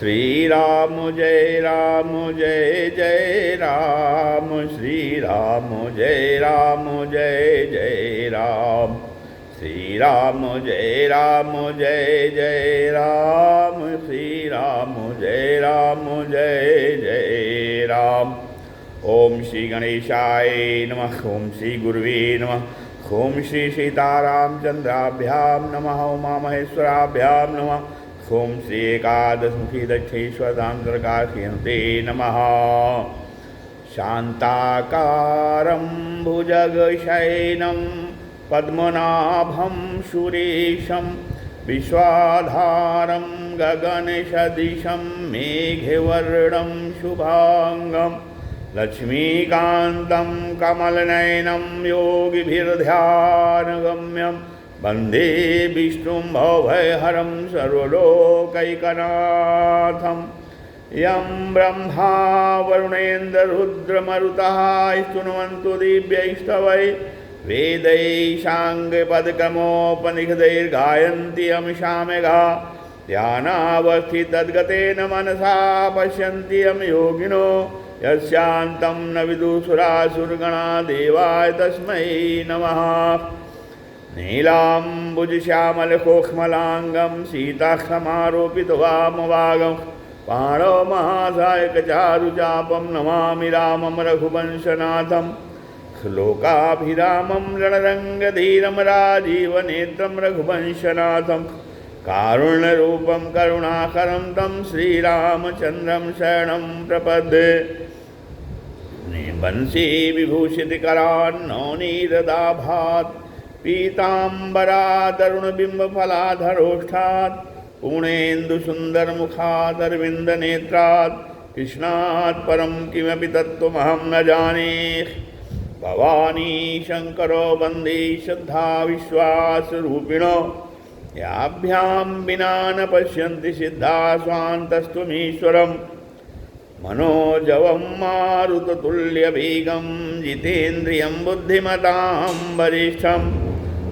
श्री राम जय जय राम, श्री राम जय जय राम, श्री राम जय जय राम, श्री राम जय जय राम। ओम श्री गणेशाय नमः, ओम श्री गुरुवे नमः, ओम श्री सीतारामचंद्राभ्याम नमः, उमा महेश्वराभ्याम नमः, ओम श्री एकादशमुखी दक्षेश्वरांतरकार्यन्ते नमः। शान्ताकारं भुजगशयनं पद्मनाभं सुरेशं, विश्वाधारं गगनसदृशं मेघवर्णं शुभांगं, लक्ष्मीकान्तं कमलनयनं योगिभिर्ध्यानगम्यं, वन्दे विष्णुं भवभयहरं सर्वलोकैकनाथं। यं ब्रह्मा वरुणेन्द्ररुद्रमरुतः स्तुवन्तु दिव्यैस्तवै, वेदैः साङ्गपदक्रमोपनिषदैर्गायन्ति यमसामगा, ध्यानावस्थितद्गतेन मनसा पश्यन्ति यं योगिनो, यस्यान्तं न विदुषुरासुरगणा, देवाय तस्मै नमः। नीलाम्बुजश्यामलकोक्ष्मलाङ्गं सीताक्षमारोपितवामभागं, पाणौ महासायकचारुचापं नमामि रामं रघुवंशनाथं। श्लोकाभिरामं रणरङ्गधीरं राजीवनेत्रं रघुवंशनाथं, कारुण्यरूपं करुणाकरं तं श्रीरामचन्द्रं शरणं प्रपद्ये। वंशी विभूषितकरान्नवनीरदाभात्, पीताम्बरादरुणबिम्बफलाधरोष्ठात्, पूर्णेन्दुसुन्दरमुखादरविन्दनेत्रात्, कृष्णात् परं किमपि तत्त्वमहं न जाने। भवानी शङ्करो वन्दे श्रद्धाविश्वासरूपिणो, याभ्यां विना न पश्यन्ति सिद्धाः स्वान्तस्त्वमीश्वरम्। मनोजवं मारुततुल्यवेगं, जितेन्द्रियं बुद्धिमतां वरिष्ठं,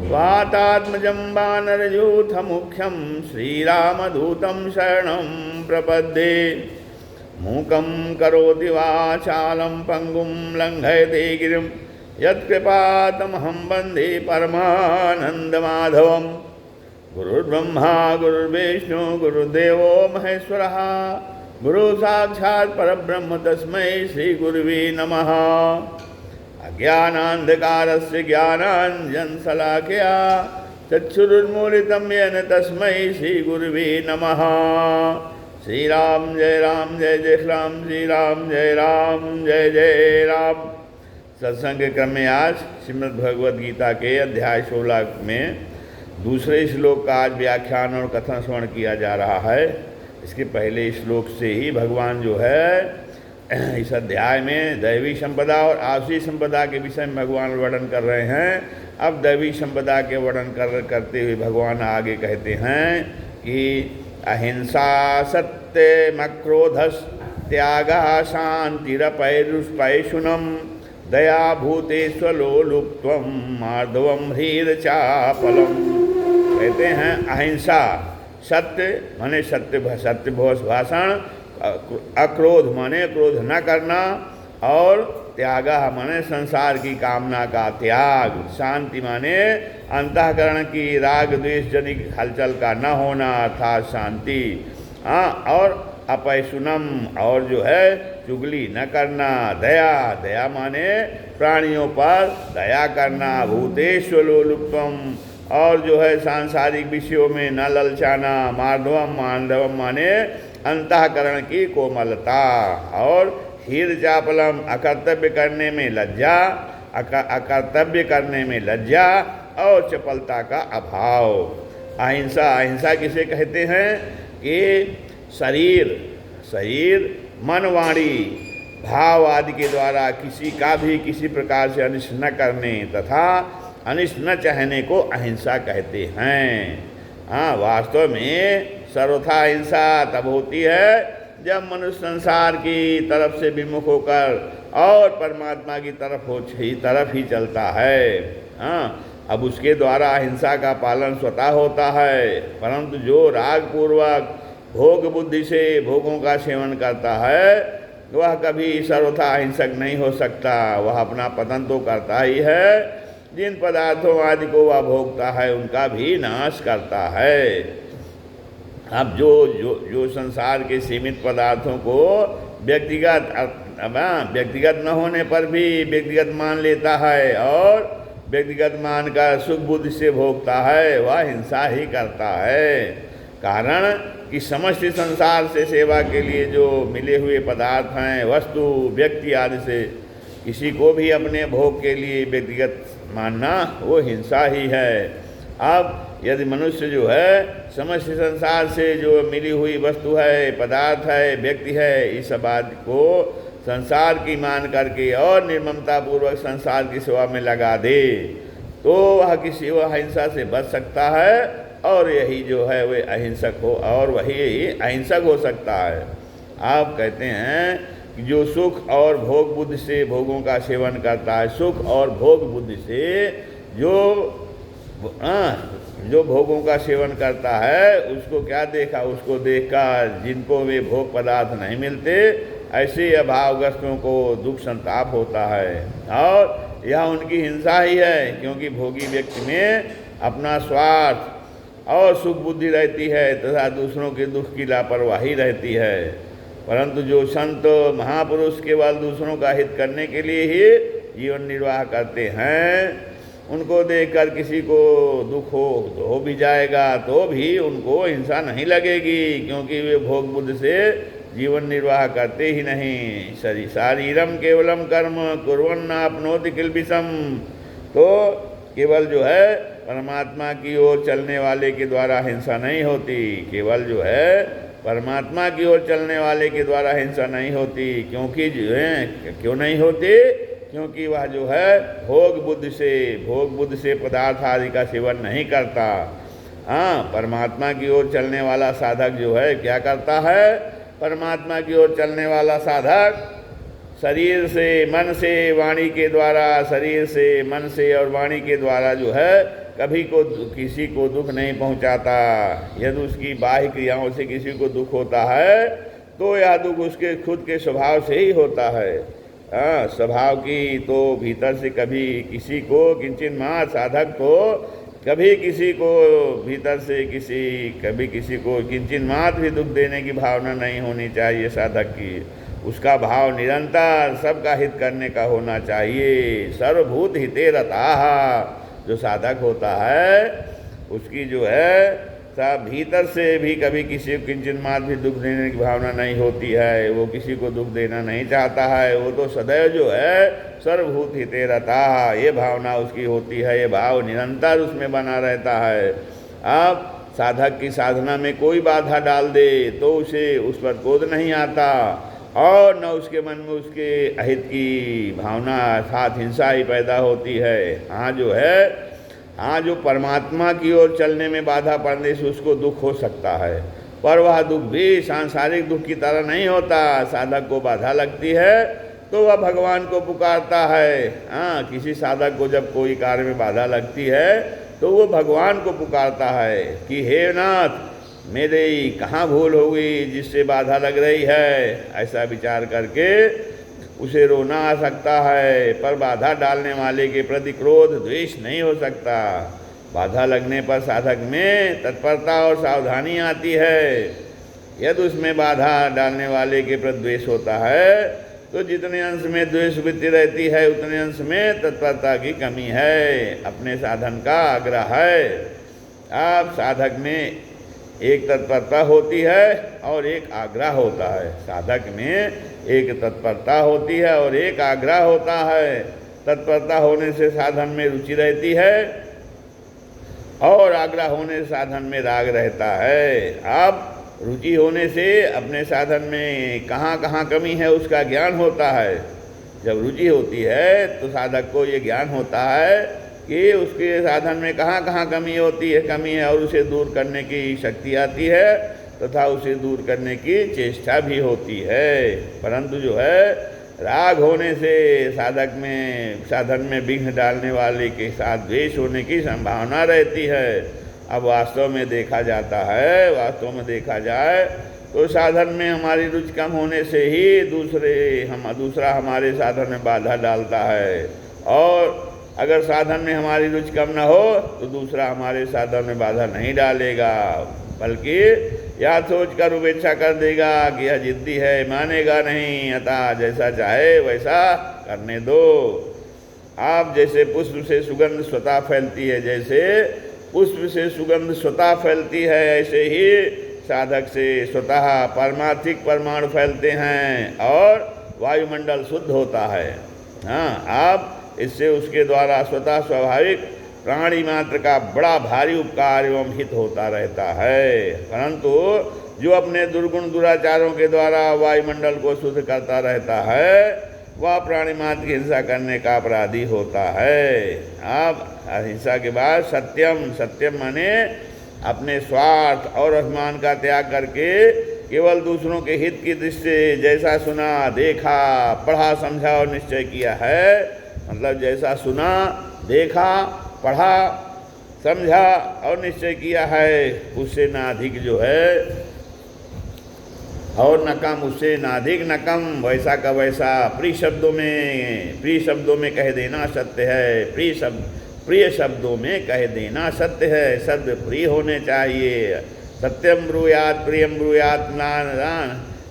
वातात्मजं वानरयूथमुख्यं, श्रीरामदूतं शरणं प्रपद्ये। मूकं करोति वाचालं पङ्गुं लङ्घयते गिरिं, यत्कृपातमहं वन्दे परमानन्दमाधवं। गुरुर्ब्रह्मा गुरुर्विष्णु गुरुर्देवो महेश्वरः, गुरु साक्षात् परब्रह्म तस्मै श्री गुरुवे नमः। अज्ञानान्धकारस्य ज्ञानाञ्जनशलाकया, चक्षुरुन्मीलितं येन तस्मै श्री गुरुवे नमः। श्री राम जय जय राम, श्री राम जय जय राम। सत्संग क्रम में आज श्रीमद् भगवद गीता के अध्याय 16 में दूसरे श्लोक का आज व्याख्यान और कथन श्रवण किया जा रहा है। इसके पहले श्लोक से ही भगवान जो है इस अध्याय में दैवी संपदा और आसुरी संपदा के विषय में भगवान वर्णन कर रहे हैं। अब दैवी संपदा के वर्णन करते हुए भगवान आगे कहते हैं कि अहिंसा सत्यमक्रोधस् त्यागः शान्तिरपैरुष्पैशुनं, दया भूतेष्वलोलुप्त्वं मार्दवं ह्रीरचापलम्। कहते हैं अहिंसा, सत्य माने सत्य भाषण, अक्रोध माने क्रोध न करना, और त्याग माने संसार की कामना का त्याग, शांति माने अंतःकरण की राग द्वेष जनित हलचल का न होना अर्थात शांति। और अपैशुनम और जो है चुगली न करना, दया माने प्राणियों पर दया करना, भूतेष्वलोलुप्तम और जो है सांसारिक विषयों में न ललचाना, मांडवम माने अंतःकरण की कोमलता, और हीरचापलम अकर्तव्य करने में लज्जा और चपलता का अभाव। अहिंसा किसे कहते हैं कि शरीर मन वाणी भाव आदि के द्वारा किसी का भी किसी प्रकार से अनिष्ट न करने तथा अनिष्ट न चाहने को अहिंसा कहते हैं। वास्तव में सर्वथा हिंसा तब होती है जब मनुष्य संसार की तरफ से विमुख होकर और परमात्मा की तरफ ही चलता है। अब उसके द्वारा हिंसा का पालन स्वतः होता है, परंतु जो राग पूर्वक भोग बुद्धि से भोगों का सेवन करता है वह कभी सर्वथा अहिंसक नहीं हो सकता। वह अपना पतन तो करता ही है, जिन पदार्थों आदि को वह भोगता है उनका भी नाश करता है। अब जो संसार के सीमित पदार्थों को व्यक्तिगत न होने पर भी व्यक्तिगत मान लेता है और व्यक्तिगत मान कर सुख बुद्धि से भोगता है, वह हिंसा ही करता है। कारण कि समस्त संसार से सेवा के लिए जो मिले हुए पदार्थ हैं, वस्तु, व्यक्ति आदि से किसी को भी अपने भोग के लिए व्यक्तिगत मानना वो हिंसा ही है। अब यदि मनुष्य जो है समस्त संसार से जो मिली हुई वस्तु है, पदार्थ है, व्यक्ति है, इस सब आदि को संसार की मान करके और निर्ममता पूर्वक संसार की सेवा में लगा दे तो वह हिंसा से बच सकता है और यही जो है वह अहिंसक हो और वही अहिंसक हो सकता है। आप कहते हैं कि जो सुख और भोग बुद्धि से भोगों का सेवन करता है, सुख और भोग बुद्धि से जो भोगों का सेवन करता है उसको क्या देखा, उसको देखकर जिनको वे भोग पदार्थ नहीं मिलते ऐसे अभावग्रस्तों को दुख संताप होता है और यह उनकी हिंसा ही है, क्योंकि भोगी व्यक्ति में अपना स्वार्थ और सुख बुद्धि रहती है तथा दूसरों के दुख की लापरवाही रहती है। परंतु जो संत महापुरुष केवल दूसरों का हित करने के लिए ही जीवन निर्वाह करते हैं, उनको देखकर किसी को दुख हो भी जाएगा तो भी उनको हिंसा नहीं लगेगी, क्योंकि वे भोग बुद्धि से जीवन निर्वाह करते ही नहीं। शारीरम केवलम कर्म कुर्वन्न आपनोति किल्बिषम, तो केवल जो है परमात्मा की ओर चलने वाले के द्वारा हिंसा नहीं होती, केवल जो है परमात्मा की ओर चलने वाले के द्वारा हिंसा नहीं होती। क्योंकि जो है क्यों नहीं होती, क्योंकि वह जो है भोग बुद्धि से पदार्थ आदि का सेवन नहीं करता। हाँ, परमात्मा की ओर चलने वाला साधक जो है क्या करता है, परमात्मा की ओर चलने वाला साधक शरीर से मन से वाणी के द्वारा, शरीर से मन से और वाणी के द्वारा जो है कभी किसी को दुख नहीं पहुंचाता। यदि उसकी बाह्य क्रियाओं से किसी को दुख होता है तो यह दुख उसके खुद के स्वभाव से ही होता है। स्वभाव की तो भीतर से कभी किसी को किंचित मात्र साधक को कभी किसी को भीतर से कभी किसी को किंचित मात्र भी दुख देने की भावना नहीं होनी चाहिए साधक की। उसका भाव निरंतर सबका हित करने का होना चाहिए। सर्वभूत हिते रताः, जो साधक होता है उसकी जो है सब भीतर से भी कभी किसी को किंचित मात्र भी दुख देने की भावना नहीं होती है, वो किसी को दुख देना नहीं चाहता है। वो तो सदैव जो है सर्वभूत हिते रताः, ये भावना उसकी होती है, ये भाव निरंतर उसमें बना रहता है। अब साधक की साधना में कोई बाधा डाल दे तो उसे उस पर क्रोध नहीं आता और न उसके मन में उसके अहित की भावना अर्थात हिंसा ही पैदा होती है। हाँ, जो परमात्मा की ओर चलने में बाधा पड़ने से उसको दुख हो सकता है, पर वह दुख भी सांसारिक दुख की तरह नहीं होता। साधक को बाधा लगती है तो वह भगवान को पुकारता है। हाँ, किसी साधक को जब कोई कार्य में बाधा लगती है तो वो भगवान को पुकारता है कि हे नाथ, मेरे कहाँ भूल हो गई जिससे बाधा लग रही है। ऐसा विचार करके उसे रोना आ सकता है, पर बाधा डालने वाले के प्रति क्रोध द्वेष नहीं हो सकता। बाधा लगने पर साधक में तत्परता और सावधानी आती है। यदि उसमें बाधा डालने वाले के प्रति द्वेष होता है तो जितने अंश में द्वेष वृत्ति रहती है उतने अंश में तत्परता की कमी है, अपने साधन का आग्रह है। अब साधक में एक तत्परता होती है और एक आग्रह होता है। साधक में एक तत्परता होती है और एक आग्रह होता है। तत्परता होने से साधन में रुचि रहती है और आग्रह होने से साधन में राग रहता है। अब रुचि होने से अपने साधन में कहाँ कहाँ कमी है उसका ज्ञान होता है। जब रुचि होती है तो साधक को ये ज्ञान होता है कि उसके साधन में कहाँ कहाँ कमी है और उसे दूर करने की शक्ति आती है तथा उसे दूर करने की चेष्टा भी होती है। परंतु जो है राग होने से साधन में विघ्न डालने वाले के साथ द्वेष होने की संभावना रहती है अब वास्तव में देखा जाता है, वास्तव में देखा जाए तो साधन में हमारी रुचि कम होने से ही दूसरा हमारे साधन में बाधा डालता है, और अगर साधन में हमारी रुचि कम न हो तो दूसरा हमारे साधन में बाधा नहीं डालेगा, बल्कि यह सोच कर उपेक्षा कर देगा कि यह जिद्दी है, मानेगा नहीं, अतः जैसा चाहे वैसा करने दो। आप जैसे पुष्प से सुगंध स्वतः फैलती है, जैसे पुष्प से सुगंध स्वतः फैलती है, ऐसे ही साधक से स्वतः पारमार्थिक परमाणु फैलते हैं और वायुमंडल शुद्ध होता है। हाँ, आप इससे उसके द्वारा स्वतः स्वाभाविक प्राणी मात्र का बड़ा भारी उपकार एवं हित होता रहता है, परंतु जो अपने दुर्गुण दुराचारों के द्वारा वायुमंडल को शुद्ध करता रहता है वह प्राणी मात्र की हिंसा करने का अपराधी होता है। अब अहिंसा के बाद सत्यम, सत्यम माने अपने स्वार्थ और अभिमान का त्याग करके केवल दूसरों के हित की दृष्टि से जैसा सुना, देखा, पढ़ा, समझा और निश्चय किया है, मतलब जैसा सुना, देखा, पढ़ा, समझा और निश्चय किया है, उससे ना अधिक जो है और न कम, उससे ना अधिक न कम, वैसा का वैसा प्रिय शब्दों में कह देना सत्य है। प्रिय शब्दों में कह देना सत्य है, शब्द प्रिय होने चाहिए। सत्यम ब्रूयात प्रियम ब्रूयात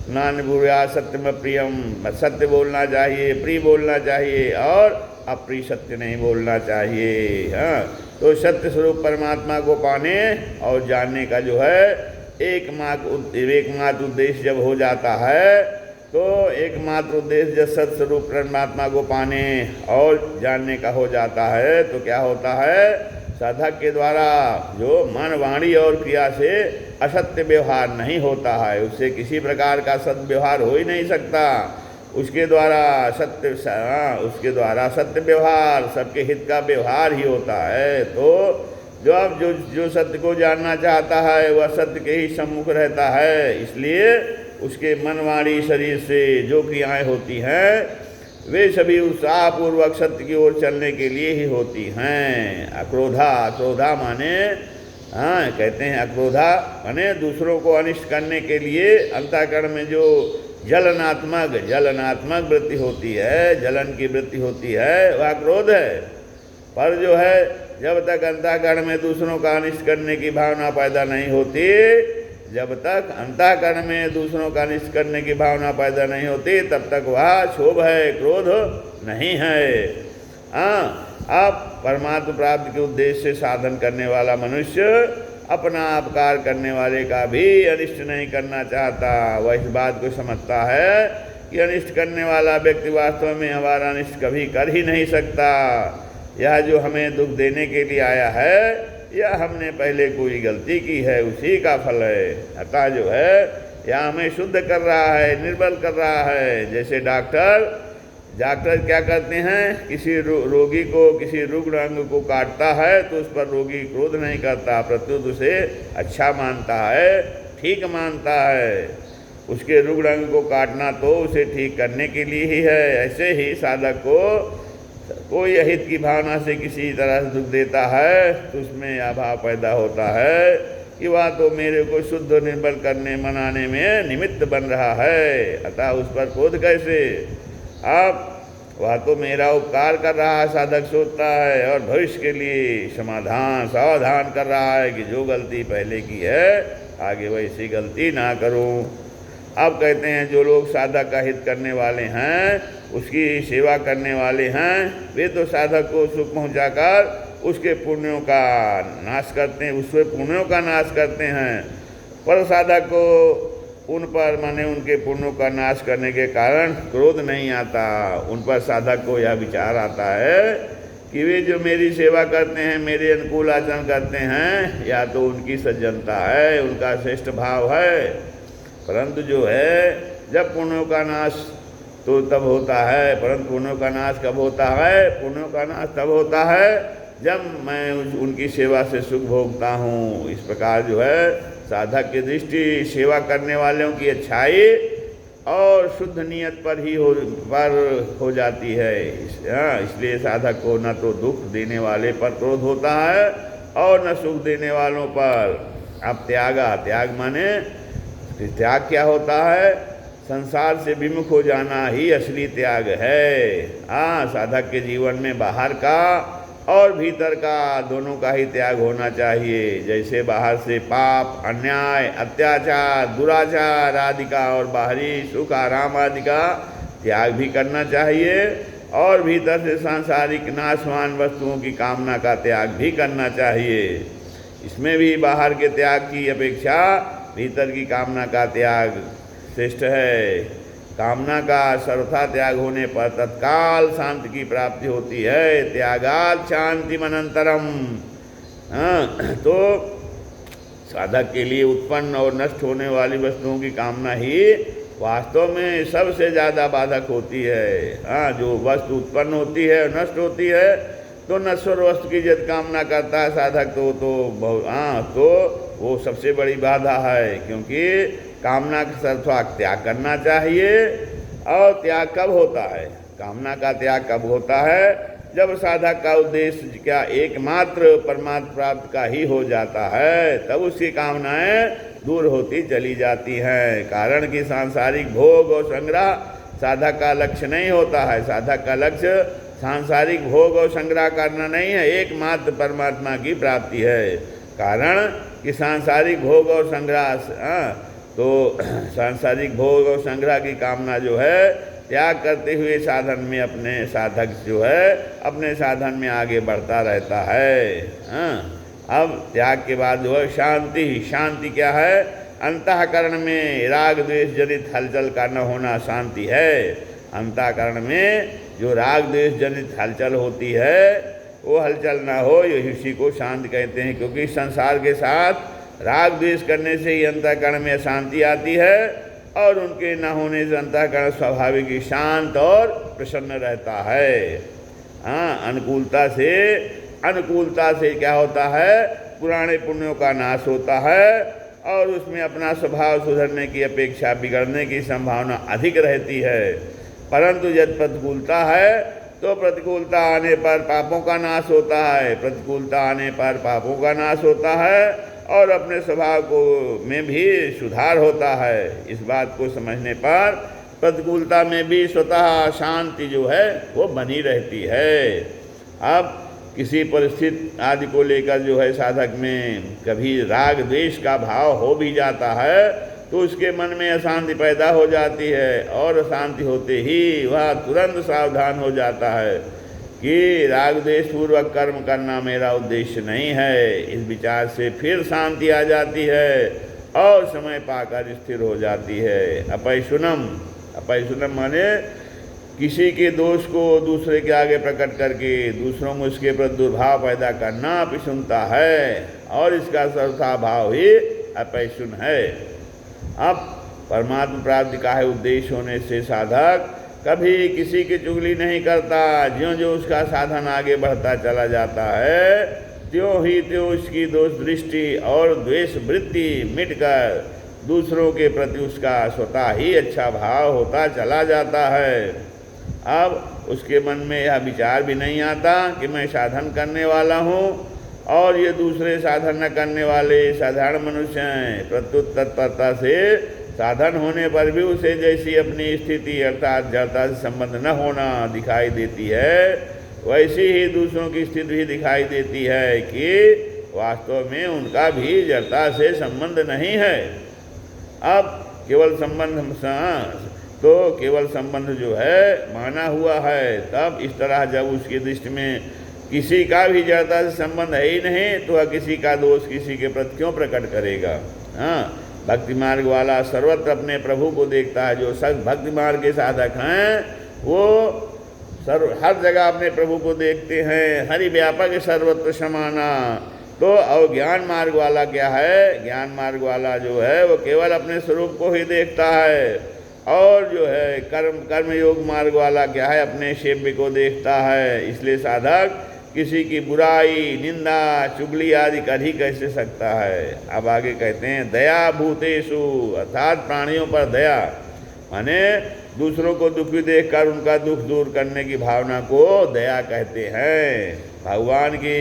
नान ब्रूयात सत्यम प्रियम, सत्य बोलना चाहिए, प्रिय बोलना चाहिए और अप्रिय सत्य नहीं बोलना चाहिए। हाँ, तो सत्य स्वरूप परमात्मा को पाने और जानने का जो है एकमात्र उद्देश्य जब हो जाता है, तो एकमात्र उद्देश्य जब सत्स्वरूप परमात्मा को पाने और जानने का हो जाता है, तो क्या होता है, साधक के द्वारा जो मन, वाणी और क्रिया से असत्य व्यवहार नहीं होता है, उससे किसी प्रकार का सद्व्यवहार हो ही नहीं सकता। उसके द्वारा सत्य व्यवहार, सबके हित का व्यवहार ही होता है। तो जो सत्य को जानना चाहता है वह सत्य के ही सम्मुख रहता है, इसलिए उसके मन, वाणी, शरीर से जो क्रियाएं होती हैं वे सभी उत्साहपूर्वक सत्य की ओर चलने के लिए ही होती हैं। अक्रोधा माने, हाँ कहते हैं अक्रोधा माने दूसरों को अनिष्ट करने के लिए अंतःकरण में जो जलनात्मक वृत्ति होती है, जलन की वृत्ति होती है, वह क्रोध है। पर जो है जब तक अंतःकरण में दूसरों का अनिष्ट करने की भावना पैदा नहीं होती, जब तक अंतःकरण में दूसरों का अनिष्ट करने की भावना पैदा नहीं होती, तब तक वह क्षोभ है, क्रोध नहीं है। अब परमात्मा प्राप्ति के उद्देश्य से साधन करने वाला मनुष्य अपना अपकार करने वाले का भी अनिष्ट नहीं करना चाहता। वह इस बात को समझता है कि अनिष्ट करने वाला व्यक्ति वास्तव में हमारा अनिष्ट कभी कर ही नहीं सकता। यह जो हमें दुख देने के लिए आया है, यह हमने पहले कोई गलती की है, उसी का फल है। अतः जो है यह हमें शुद्ध कर रहा है, निर्बल कर रहा है। जैसे डॉक्टर क्या करते हैं, किसी रोगी को किसी रुग्ण अंग को काटता है तो उस पर रोगी क्रोध नहीं करता, प्रत्युत उसे अच्छा मानता है, ठीक मानता है। उसके रुग्ण अंग को काटना तो उसे ठीक करने के लिए ही है। ऐसे ही साधक को कोई अहित की भावना से किसी तरह से दुख देता है तो उसमें यह भाव पैदा होता है कि वह तो मेरे को शुद्ध निर्बल करने मनाने में निमित्त बन रहा है, अतः उस पर क्रोध कैसे। अब वह तो मेरा उपकार कर रहा है, साधक सोचता है, और भविष्य के लिए सावधान कर रहा है कि जो गलती पहले की है आगे वैसी गलती ना करूं। अब कहते हैं जो लोग साधक का हित करने वाले हैं, उसकी सेवा करने वाले हैं, वे तो साधक को सुख पहुंचाकर उसके पुण्यों का नाश करते हैं, उसके पुण्यों का नाश करते हैं। पर साधक को उन पर माने उनके पुण्यों का नाश करने के कारण क्रोध नहीं आता। उन पर साधक को यह विचार आता है कि वे जो मेरी सेवा करते हैं, मेरे अनुकूल आचरण करते हैं, या तो उनकी सज्जनता है, उनका श्रेष्ठ भाव है। परंतु जो है जब पुण्यों का नाश तो तब होता है, परंतु पुण्यों का नाश कब होता है, पुण्यों का नाश तब होता है जब मैं उनकी सेवा से सुख भोगता हूँ। इस प्रकार जो है साधक की दृष्टि सेवा करने वालों की अच्छाई और शुद्ध नियत पर ही हो जाती है। इसलिए साधक को न तो दुख देने वाले पर क्रोध होता है और न सुख देने वालों पर। अब त्यागा, त्याग माने त्याग क्या होता है? संसार से विमुख हो जाना ही असली त्याग है। हाँ, साधक के जीवन में बाहर का और भीतर का दोनों का ही त्याग होना चाहिए। जैसे बाहर से पाप, अन्याय, अत्याचार, दुराचार आदि का और बाहरी सुख आराम आदि का त्याग भी करना चाहिए, और भीतर से सांसारिक नाशवान वस्तुओं की कामना का त्याग भी करना चाहिए। इसमें भी बाहर के त्याग की अपेक्षा भीतर की कामना का त्याग श्रेष्ठ है। कामना का सर्वथा त्याग होने पर तत्काल शांति की प्राप्ति होती है। त्यागात् शांतिम् अनंतरम। तो साधक के लिए उत्पन्न और नष्ट होने वाली वस्तुओं की कामना ही वास्तव में सबसे ज़्यादा बाधक होती है। हाँ, जो वस्तु उत्पन्न होती है और नष्ट होती है, तो नश्वर वस्तु की जब कामना करता है साधक तो वो सबसे बड़ी बाधा है। क्योंकि कामना का सर्वथा त्याग करना चाहिए। और त्याग कब होता है? कामना का त्याग कब होता है? जब साधक का उद्देश्य क्या एकमात्र परमात्मा प्राप्त का ही हो जाता है, तब उसकी कामनाएं दूर होती चली जाती हैं। कारण कि सांसारिक भोग और संग्रह साधक का लक्ष्य नहीं होता है। साधक का लक्ष्य सांसारिक भोग और संग्रह करना नहीं है, एकमात्र परमात्मा की प्राप्ति है। कारण कि सांसारिक भोग और संग्रह सांसारिक भोग और संग्रह की कामना जो है त्याग करते हुए साधन में अपने साधक जो है अपने साधन में आगे बढ़ता रहता है। अब त्याग के बाद जो है शांति। शांति क्या है? अंतःकरण में राग द्वेष जनित हलचल का न होना शांति है। अंतःकरण में जो राग द्वेष जनित हलचल होती है वो हलचल ना हो, ये इसी को शांति कहते हैं। क्योंकि संसार के साथ राग द्वेष करने से ही अंतःकरण में अशांति आती है, और उनके न होने से अंतःकरण स्वाभाविक ही शांत और प्रसन्न रहता है। हाँ, अनुकूलता से क्या होता है? पुराने पुण्यों का नाश होता है, और उसमें अपना स्वभाव सुधरने की अपेक्षा बिगड़ने की संभावना अधिक रहती है। परंतु जब प्रतिकूलता है तो प्रतिकूलता आने पर पापों का नाश होता है। प्रतिकूलता आने पर पापों का नाश होता है, और अपने स्वभाव को में भी सुधार होता है। इस बात को समझने पर प्रतिकूलता में भी स्वतः शांति जो है वो बनी रहती है। अब किसी परिस्थिति आदि को लेकर जो है साधक में कभी राग द्वेष का भाव हो भी जाता है, तो उसके मन में अशांति पैदा हो जाती है, और अशांति होते ही वह तुरंत सावधान हो जाता है कि राग द्वेष पूर्वक कर्म करना मेरा उद्देश्य नहीं है। इस विचार से फिर शांति आ जाती है और समय पाकर स्थिर हो जाती है। अपैशुनम माने किसी के दोष को दूसरे के आगे प्रकट करके दूसरों में उसके प्रति दुर्भाव पैदा करना अपिशुनता है, और इसका सर्वथा भाव ही अपैशुन है। अब परमात्मा प्राप्ति का है उद्देश्य होने से साधक कभी किसी की चुगली नहीं करता। ज्यों ज्यों उसका साधन आगे बढ़ता चला जाता है, त्यों ही त्यों उसकी दोष दृष्टि और द्वेष वृत्ति मिटकर दूसरों के प्रति उसका स्वतः ही अच्छा भाव होता चला जाता है। अब उसके मन में यह विचार भी नहीं आता कि मैं साधन करने वाला हूँ और ये दूसरे साधन न करने वाले साधारण मनुष्य हैं। प्रत्युत तत्परता से साधन होने पर भी उसे जैसी अपनी स्थिति अर्थात जड़ता से संबंध न होना दिखाई देती है, वैसी ही दूसरों की स्थिति भी दिखाई देती है कि वास्तव में उनका भी जड़ता से संबंध नहीं है। अब केवल संबंध जो है माना हुआ है, तब इस तरह जब उसकी दृष्टि में किसी का भी जड़ता से संबंध है ही नहीं, तो वह किसी का दोष किसी के प्रति क्यों प्रकट करेगा। हाँ, भक्ति मार्ग वाला सर्वत्र अपने प्रभु को देखता है। जो सब भक्ति मार्ग के साधक हैं वो हर जगह अपने प्रभु को देखते हैं। हरि व्यापक सर्वत्र समाना। तो और ज्ञान मार्ग वाला क्या है? ज्ञान मार्ग वाला जो है वो केवल अपने स्वरूप को ही देखता है, और जो है कर्म योग मार्ग वाला क्या है? अपने सेव्य को देखता है। इसलिए साधक किसी की बुराई, निंदा, चुगली आदि कर ही कैसे सकता है। अब आगे कहते हैं दया भूतेषु, अर्थात प्राणियों पर दया, माने दूसरों को दुखी देखकर उनका दुख दूर करने की भावना को दया कहते हैं। भगवान की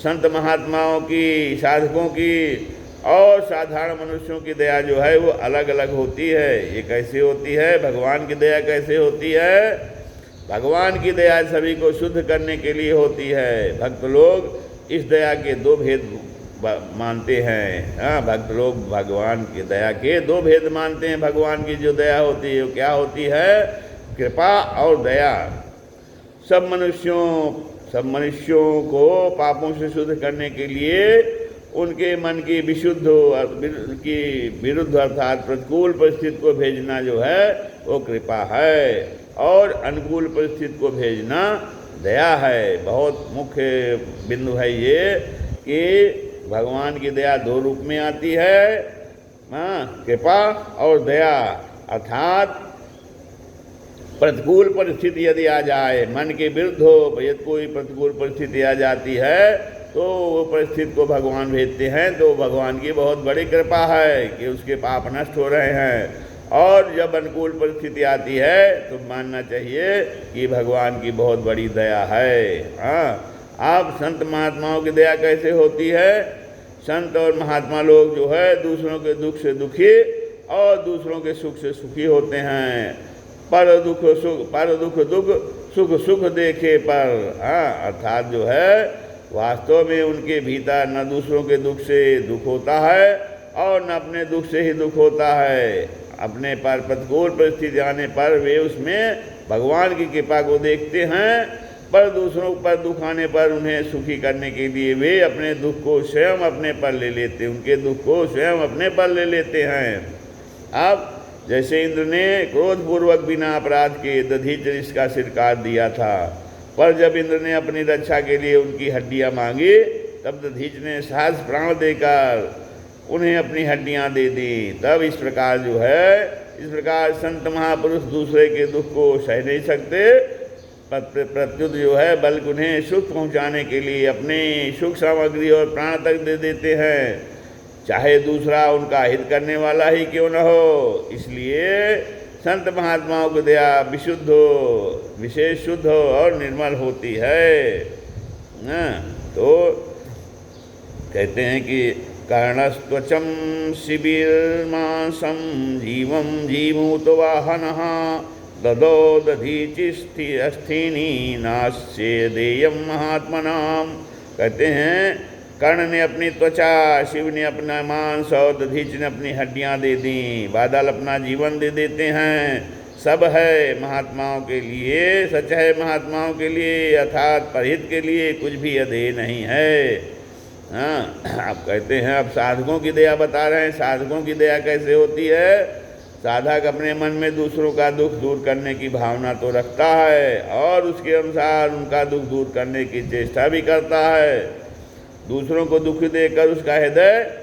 संत महात्माओं की, साधकों की और साधारण मनुष्यों की दया जो है वो अलग अलग होती है। ये कैसे होती है? भगवान की दया कैसे होती है? भगवान की दया सभी को शुद्ध करने के लिए होती है। भक्त लोग इस दया के दो भेद मानते हैं। हाँ, भक्त लोग भगवान की दया के दो भेद मानते हैं। भगवान की जो दया होती है वो क्या होती है? कृपा और दया। सब मनुष्यों को पापों से शुद्ध करने के लिए उनके मन की विरुद्ध अर्थात प्रतिकूल परिस्थिति को भेजना जो है वो कृपा है, और अनुकूल परिस्थिति को भेजना दया है। बहुत मुख्य बिंदु है ये कि भगवान की दया दो रूप में आती है, कृपा और दया। अर्थात प्रतिकूल परिस्थिति यदि आ जाए, मन के विरुद्ध हो, यदि कोई प्रतिकूल परिस्थिति आ जाती है तो वो परिस्थिति को भगवान भेजते हैं, तो भगवान की बहुत बड़ी कृपा है कि उसके पाप नष्ट हो रहे हैं। और जब अनुकूल परिस्थिति आती है तो मानना चाहिए कि भगवान की बहुत बड़ी दया है। हाँ, अब संत महात्माओं की दया कैसे होती है? संत और महात्मा लोग जो है दूसरों के दुख से दुखी और दूसरों के सुख से सुखी होते हैं। पर दुख सुख देखे पर। अर्थात जो है वास्तव में उनके भीतर न दूसरों के दुख से दुख होता है और न अपने दुख से ही दुख होता है। अपने पर प्रतिकूल परिस्थिति आने पर वे उसमें भगवान की कृपा को देखते हैं, पर दूसरों पर दुख आने पर उन्हें सुखी करने के लिए वे अपने दुख को स्वयं अपने पर ले लेते, उनके दुख को स्वयं अपने पर ले लेते हैं। अब जैसे इंद्र ने क्रोधपूर्वक बिना अपराध के दधीचि का सिर काट दिया था, पर जब इंद्र ने अपनी रक्षा के लिए उनकी हड्डियां मांगी तब दधीच ने सहज प्राण देकर उन्हें अपनी हड्डियां दे दी। तब इस प्रकार संत महापुरुष दूसरे के दुख को सह नहीं सकते, प्रत्युत जो है बल्कि उन्हें सुख पहुंचाने के लिए अपने सुख सामग्री और प्राण तक दे देते हैं, चाहे दूसरा उनका हित करने वाला ही क्यों न हो। इसलिए संत महात्माओं की दया विशुद्ध हो, विशेष शुद्ध हो और निर्मल होती है। तो कहते हैं कि कर्णस्त्वचं शिबिर्मांसं जीवं जीमूत वाहनः ददो दधीचिस्थीनि नास्य देयं महात्मनाम। कहते हैं कर्ण ने अपनी त्वचा, शिव ने अपना मांस और दधीच ने अपनी हड्डियां दे दी, बादल अपना जीवन दे देते हैं। सब है महात्माओं के लिए, सच है महात्माओं के लिए, अर्थात परहित के लिए कुछ भी अधेय नहीं है। हाँ, आप कहते हैं अब साधकों की दया बता रहे हैं। साधकों की दया कैसे होती है? साधक अपने मन में दूसरों का दुख दूर करने की भावना तो रखता है और उसके अनुसार उनका दुख दूर करने की चेष्टा भी करता है। दूसरों को दुख देकर उसका हृदय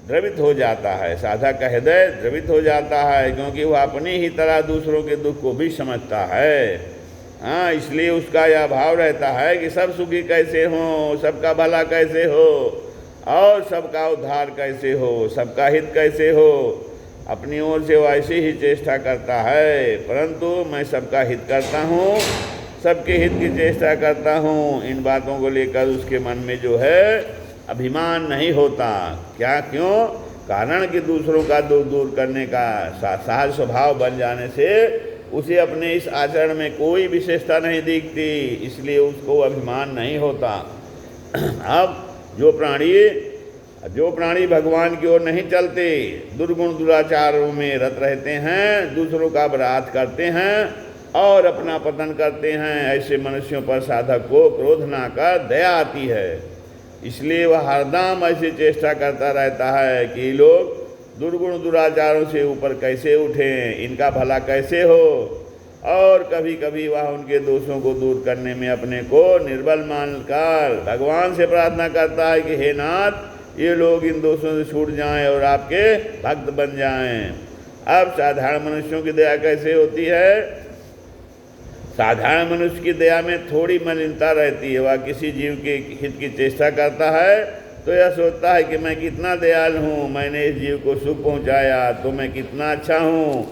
द्रवित हो जाता है, साधक का हृदय द्रवित हो जाता है, क्योंकि वह अपनी ही तरह दूसरों के दुख को भी समझता है। हाँ, इसलिए उसका यह भाव रहता है कि सब सुखी कैसे हों, सबका भला कैसे हो और सबका उद्धार कैसे हो, सबका हित कैसे हो। अपनी ओर से वो ऐसी ही चेष्टा करता है, परंतु मैं सबका हित करता हूँ, सबके हित की चेष्टा करता हूँ। इन बातों को लेकर उसके मन में जो है अभिमान नहीं होता। क्या, क्यों? कारण कि दूसरों का दुख दूर करने का सहज स्वभाव बन जाने से उसे अपने इस आचरण में कोई विशेषता नहीं दिखती, इसलिए उसको अभिमान नहीं होता। अब जो प्राणी भगवान की ओर नहीं चलते, दुर्गुण दुराचारों में रत रहते हैं, दूसरों का अपराध करते हैं और अपना पतन करते हैं, ऐसे मनुष्यों पर साधक को क्रोध ना कर दया आती है। इसलिए वह हरदम ऐसी चेष्टा करता रहता है कि लोग दुर्गुण दुराचारों से ऊपर कैसे उठें, इनका भला कैसे हो। और कभी कभी वह उनके दोषों को दूर करने में अपने को निर्बल मानकर भगवान से प्रार्थना करता है कि हे नाथ, ये लोग इन दोषों से छूट जाएं और आपके भक्त बन जाएं। अब साधारण मनुष्यों की दया कैसे होती है? साधारण मनुष्य की दया में थोड़ी मलिनता रहती है। वह किसी जीव के हित की चेष्टा करता है तो यह सोचता है कि मैं कितना दयालु हूँ, मैंने इस जीव को सुख पहुँचाया तो मैं कितना अच्छा हूँ।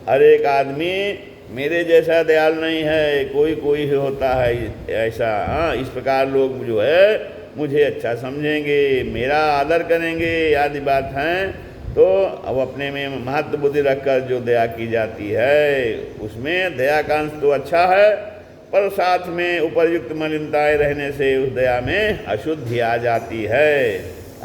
हर एक आदमी मेरे जैसा दयालु नहीं है, कोई ही होता है ऐसा। हाँ, इस प्रकार लोग जो है मुझे अच्छा समझेंगे, मेरा आदर करेंगे आदि बात हैं, तो अब अपने में महत्व बुद्धि रखकर जो दया की जाती है उसमें दया का अंश तो अच्छा है, पर साथ में उपयुक्त मलिनताएं रहने से उस दया में अशुद्धि आ जाती है।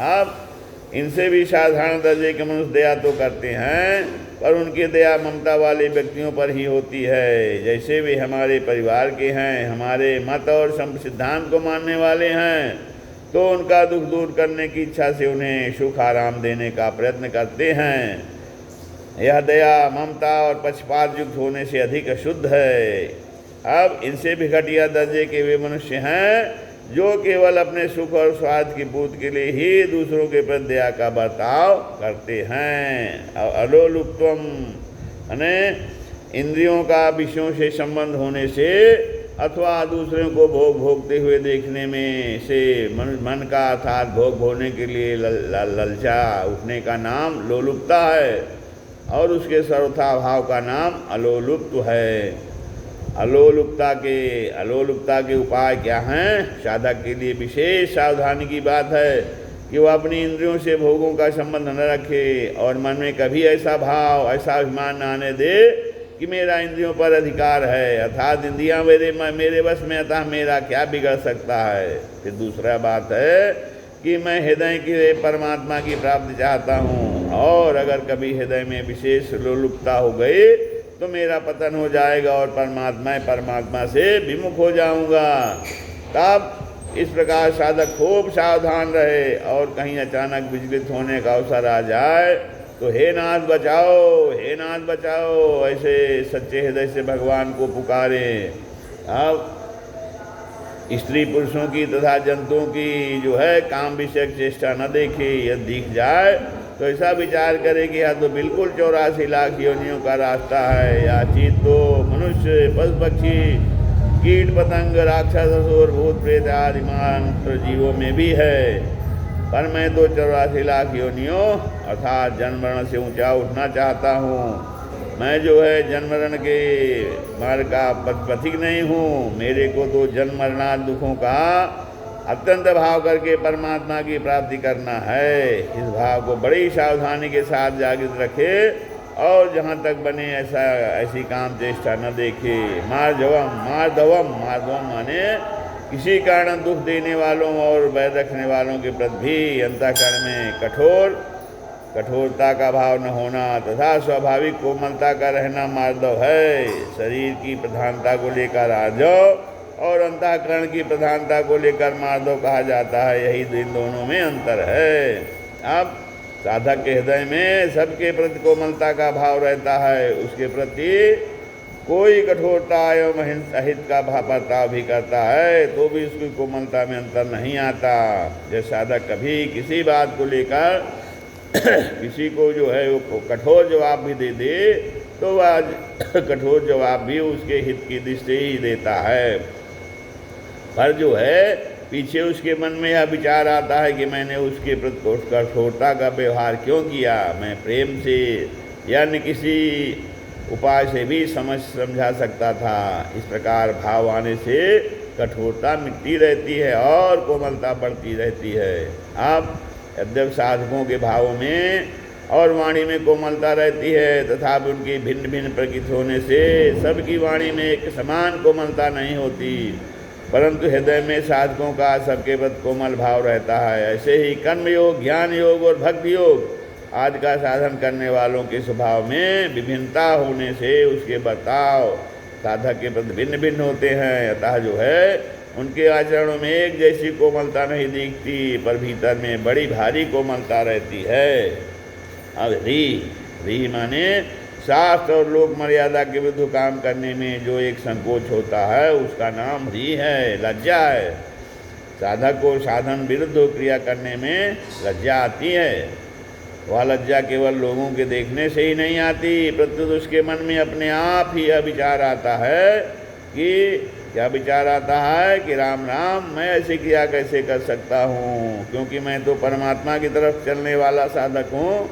अब इनसे भी साधारण दर्जे के मनुष्य दया तो करते हैं, पर उनकी दया ममता वाले व्यक्तियों पर ही होती है। जैसे वे हमारे परिवार के हैं, हमारे मत और सिद्धांत को मानने वाले हैं, तो उनका दुख दूर करने की इच्छा से उन्हें सुख आराम देने का प्रयत्न करते हैं। यह दया ममता और पक्षपात युक्त होने से अधिक अशुद्ध है। अब इनसे भी घटिया दर्जे के वे मनुष्य हैं जो केवल अपने सुख और स्वार्थ की पूर्ति के लिए ही दूसरों के प्रति दया का बर्ताव करते हैं। अलोलुप्तम यानी इंद्रियों का विषयों से संबंध होने से अथवा दूसरों को भोगते हुए देखने में से मन का अर्थात भोग भोगने के लिए ललचा उठने का नाम लोलुपता है, और उसके सर्वथा भाव का नाम अलोलुप्त है। अलोलुपता के उपाय क्या हैं? साधक के लिए विशेष सावधानी की बात है कि वह अपनी इंद्रियों से भोगों का संबंध न रखे और मन में कभी ऐसा भाव ऐसा अभिमान न आने दे कि मेरा इंद्रियों पर अधिकार है, अर्थात इंद्रियां मेरे बस में, अतः मेरा क्या बिगड़ सकता है। फिर दूसरा बात है कि मैं हृदय के परमात्मा की प्राप्ति चाहता हूँ, और अगर कभी हृदय में विशेष लोलुपता हो गई तो मेरा पतन हो जाएगा और परमात्मा से विमुख हो जाऊंगा। तब इस प्रकार साधक खूब सावधान रहे, और कहीं अचानक विचलित होने का अवसर आ जाए तो हे नाथ बचाओ ऐसे सच्चे हृदय से भगवान को पुकारे। अब स्त्री पुरुषों की तथा जंतुओं की जो है काम विषयक चेष्टा न देखे, यदि दिख जाए तो ऐसा विचार करे कि यह तो बिल्कुल 84 लाख योनियों का रास्ता है, या चीत तो मनुष्य पशु पक्षी कीट पतंग राक्षस असुर भूत प्रेत आदि मात्र जीवों में भी है, पर मैं तो 84 लाख योनियों अर्थात जन्म मरण से ऊंचा उठना चाहता हूँ। मैं जो है जन्म मरण के मार्ग का पथिक नहीं हूँ, मेरे को तो जन्म मरणादि दुखों का अत्यंत भाव करके परमात्मा की प्राप्ति करना है। इस भाव को बड़ी सावधानी के साथ जागृत रखे, और जहाँ तक बने ऐसी काम चेष्टा न देखे। मार्दवम माने किसी कारण दुख देने वालों और वैर रखने वालों के प्रति भी अंतःकरण में कठोरता का भाव न होना तथा स्वाभाविक कोमलता का रहना मार्दव है। शरीर की प्रधानता को लेकर आर्जव और अंतःकरण की प्रधानता को लेकर मार्दव कहा जाता है, यही इन दोनों में अंतर है। अब साधक के हृदय में सबके प्रति कोमलता का भाव रहता है, उसके प्रति कोई कठोरता एवं अहित का बर्ताव भी करता है तो भी उसकी कोमलता में अंतर नहीं आता। जब साधक कभी किसी बात को लेकर किसी को जो है वो कठोर जवाब भी दे दे तो वह कठोर जवाब भी उसके हित की दृष्टि ही देता है, पर जो है पीछे उसके मन में यह विचार आता है कि मैंने उसके प्रति कठोरता का व्यवहार क्यों किया, मैं प्रेम से या अन्य किसी उपाय से भी समझा सकता था। इस प्रकार भाव आने से कठोरता मिटती रहती है और कोमलता बढ़ती रहती है। अब यद्यप साधकों के भावों में और वाणी में कोमलता रहती है तथापि उनकी भिन्न भिन्न प्रकृति होने से सबकी वाणी में एक समान कोमलता नहीं होती, परंतु हृदय में साधकों का सबके प्रति कोमल भाव रहता है। ऐसे ही कर्म योग, ज्ञान योग और भक्ति योग आदि का साधन करने वालों के स्वभाव में विभिन्नता होने से उसके बर्ताव साधक के प्रति भिन्न भिन्न होते हैं। अतः जो है उनके आचरणों में एक जैसी कोमलता नहीं दिखती, पर भीतर में बड़ी भारी कोमलता रहती है। अब री माने शास्त्र और लोक मर्यादा के विरुद्ध काम करने में जो एक संकोच होता है उसका नाम री है, लज्जा है। साधक को साधन विरुद्ध क्रिया करने में लज्जा आती है। वह लज्जा केवल लोगों के देखने से ही नहीं आती, प्रत्युत उसके मन में अपने आप ही यह विचार आता है कि राम राम मैं ऐसी क्रिया कैसे कर सकता हूँ, क्योंकि मैं तो परमात्मा की तरफ चलने वाला साधक हूँ।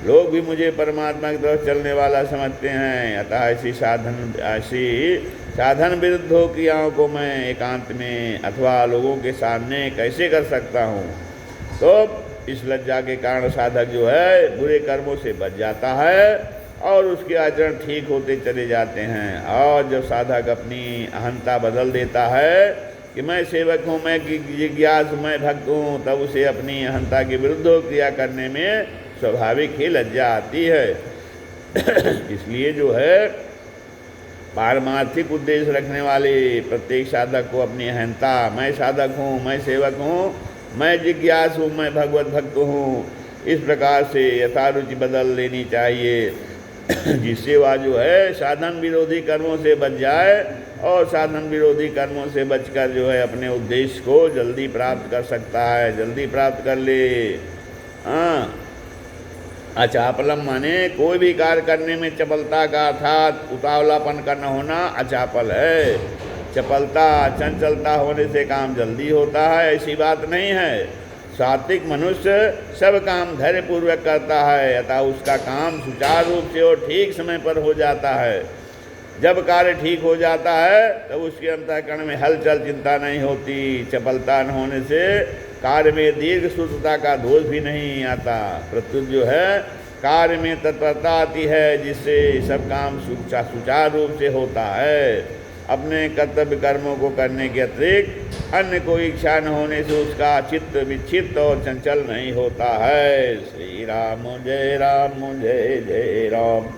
लोग भी मुझे परमात्मा की तरफ चलने वाला समझते हैं। अतः ऐसी साधन विरुद्धों क्रियाओं को मैं एकांत में अथवा लोगों के सामने कैसे कर सकता हूँ। तो इस लज्जा के कारण साधक जो है बुरे कर्मों से बच जाता है और उसके आचरण ठीक होते चले जाते हैं। और जब साधक अपनी अहंता बदल देता है कि मैं सेवक हूँ, मैं जिज्ञासु, मैं भक्त हूँ, तब उसे अपनी अहंता के विरुद्ध क्रिया करने में स्वाभाविक ही लज्जा आती है। इसलिए जो है पारमार्थिक उद्देश्य रखने वाले प्रत्येक साधक को अपनी अहंता, मैं साधक हूँ, मैं सेवक हूँ, मैं जिज्ञासु हूँ, मैं भगवत भक्त हूँ, इस प्रकार से यथारुचि बदल लेनी चाहिए, जिससे वह जो है साधन विरोधी कर्मों से बच जाए और साधन विरोधी कर्मों से बचकर जो है अपने उद्देश्य को जल्दी प्राप्त कर सकता है, जल्दी प्राप्त कर ले। हाँ, अचापलम माने कोई भी कार्य करने में चपलता का अर्थात उतावलापन करना होना अचापल है। चपलता, चंचलता होने से काम जल्दी होता है, ऐसी बात नहीं है। सात्विक मनुष्य सब काम धैर्यपूर्वक करता है, अतः उसका काम सुचारू रूप से और ठीक समय पर हो जाता है। जब कार्य ठीक हो जाता है तब उसके अंतःकरण में हलचल चिंता नहीं होती। चपलता न होने से कार्य में दीर्घ सूत्रता का दोष भी नहीं आता, प्रत्युत जो है कार्य में तत्परता आती है, जिससे सब काम सुचारू रूप से होता है। अपने कर्तव्य कर्मों को करने के अतिरिक्त अन्य कोई इच्छा न होने से उसका चित्त विक्षिप्त और चंचल नहीं होता है। श्री राम जय जय राम।